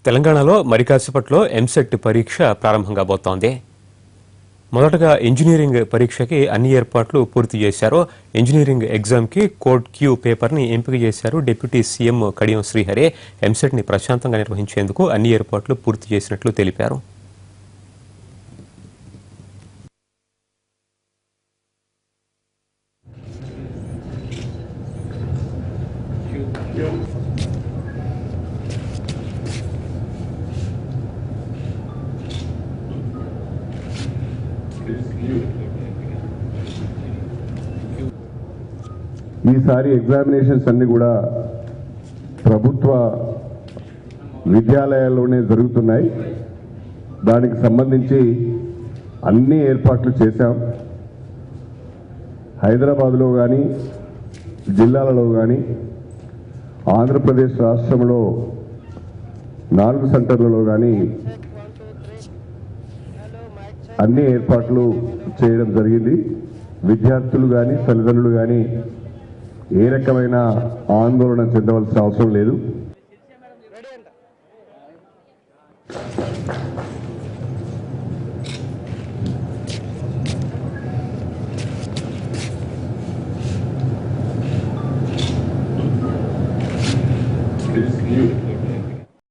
తెలంగాణలో మరి కాసేపట్లో ఎంసెట్ పరీక్ష ప్రారంభం కాబోతోంది. మొదటగా ఇంజనీరింగ్ పరీక్షకి అన్ని ఏర్పాట్లు పూర్తి చేశారు. ఇంజనీరింగ్ ఎగ్జామ్కి కోడ్ క్యూ పేపర్ని ఎంపిక చేశారు. డిప్యూటీ సీఎం కడియం శ్రీహరి ఎంసెట్ని ప్రశాంతంగా నిర్వహించేందుకు అన్ని ఏర్పాట్లు పూర్తి చేసినట్లు తెలిపారు. ఈసారి ఎగ్జామినేషన్స్ అన్ని కూడా ప్రభుత్వ విద్యాలయాల్లోనే జరుగుతున్నాయి. దానికి సంబంధించి అన్ని ఏర్పాట్లు చేశాం. హైదరాబాద్లో కానీ జిల్లాలలో కానీ ఆంధ్రప్రదేశ్ రాష్ట్రంలో 4 సెంటర్లలో కానీ అన్ని ఏర్పాట్లు చేయడం జరిగింది. విద్యార్థులు కానీ తల్లిదండ్రులు కానీ ఏ రకమైన ఆందోళన చెందవలసిన అవసరం లేదు.